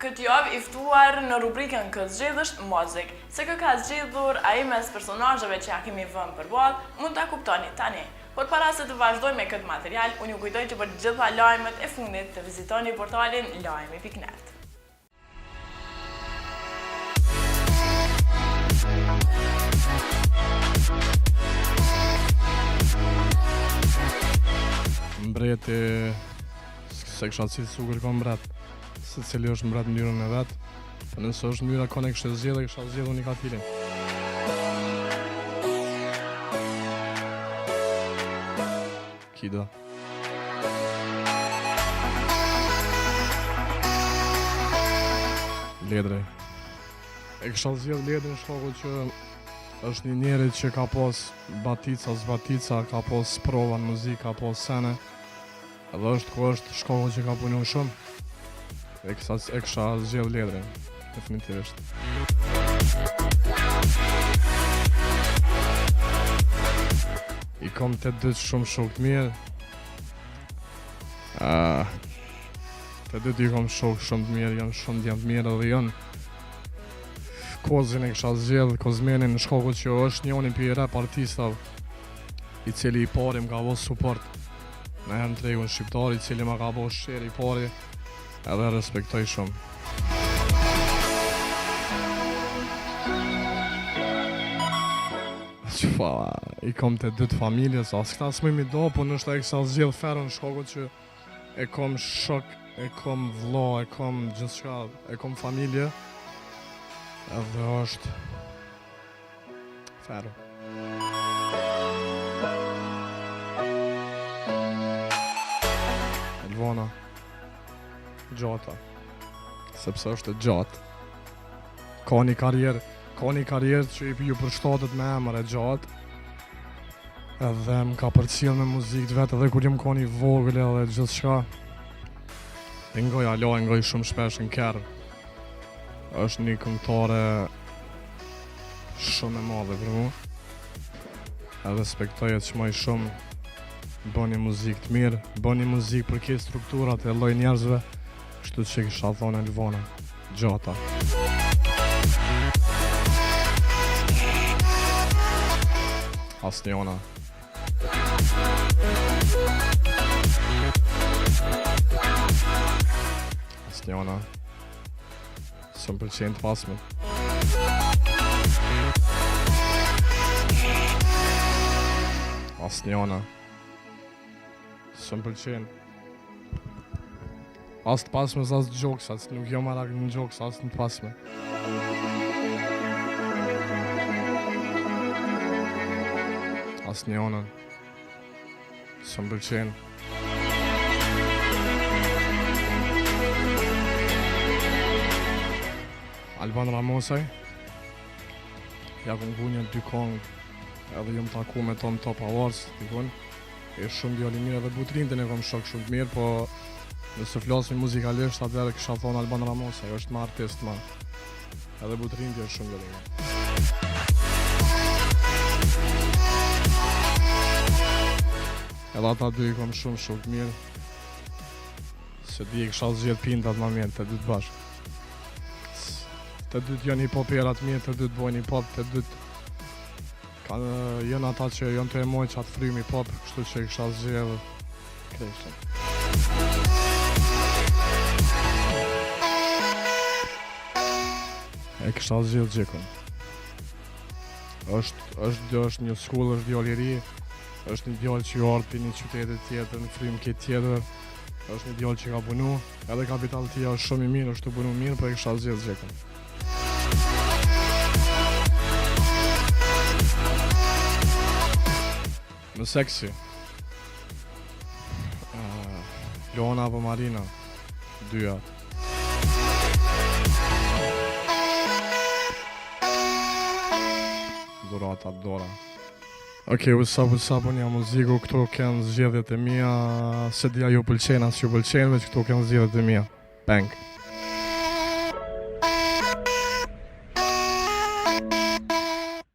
Këtë javë i ftuar në rubrikën Këtë zgjedhësh muzik. Se kë ka zgjedhur ai mes personazheve që ja kemi vënë përballë, mund ta kuptoni tani. Por para se të vazhdojmë me këtë material, unë ju kujtoj që për të gjitha lajmet e fundit të vizitoni portalin lajmi.net. Mbreti, se kësha cilë su kërkon mbret, se cili është mbret mënyrën e vetë, për nëse është mënyra kone kështë zgjedhë, kësha zgjedhë unë i katilin. Kida. Ledre. E kësha zgjedhë Ledrin shkoku që është një njerit që ka pos batica, zbatica, ka pos prova në muzikë, ka pos sene. Edhe është ku është shkoku që ka punu shumë. E kësha zgjedhë Ledrin, definitivisht. I kom të dytë shumë shok të mirë. Të dytë i kom shok shumë të mirë, janë shumë djemë të mirë edhe janë. Kozin e kësha zgjedhë, Kozmenin në shkoku që është njoni për i rap artistave, i cili i pari më ka bo support në herë në tregun shqiptar, i cili më ka bo shqeri i pari, edhe respektoj shumë. Qëfa, i kom të dytë familjes, as këta s'më mi do, po nështë e kësha zgjedhë ferën në shkoku që e kom shok, e kom vlla, e kom gjithçka, e kom familje, edhe është ferë. Elvona, gjata, sepse është e gjatë. Ka një karrierë që ju përshtatet me emër e gjatë, edhe më ka përcjell me muzikë vetë edhe kur jam koni vogël edhe gjithçka. E ngoj shumë shpesh në kerr. Është një këngëtare shumë e madhe për mu. E respektojet që maj shumë, bëni muzikë të mirë, bëni muzikë për këtë strukturat e lloj njerëzve, kështu që kisha thonë Elvona, gjata. Asnjona. Asnjona. Së më pëlqen të pasme. Asnjona. Së më pëlqen. As të pasme, as të gjoks, as nuk jo marak në gjoks, as në të pasme. Asnjona. Së më pëlqen. Alban Ramosaj, ja ku ngunjën 2 kongë, edhe ju më taku me Tom Top Awards, dikun. E shumë djali mirë edhe Butrindin e kom shok shumë të mirë, po nëse flasim muzikalisht, atëherë kisha thonë Alban Ramosaj, është më artist më. Edhe Butrindi është shumë djali mirë. Edhe ata dy i kom shumë shok të mirë, se di i kisha zgjedh pindat më mirë, të dytë bashkë. Të dytë janë hip-hoperat mirë, të dytë bojnë hip-hop, të dytë janë ata që janë të emoj që atë frymë hip-hop, kështu që i kisha zgjedhë krejshtë. E kisha zgjedhë Gjekun. është një skull, është djallë i ri, është një djallë që ju ardhë për një qytetit tjetër, në frymë këtë tjetër, është një djallë që ka punu, edhe kapital tia është shumë i mirë, është të punu mirë, për e kisha zgjedhë Gjekun. Në seksi, Lona apo Marina, dyja. Durata, Dora. Okej, what's up, unë jam muziku, këto kënë zgjedhjet e mia, se dhja ju pëlqen, as ju pëlqen, veç këto kënë zgjedhjet e mia. Bang.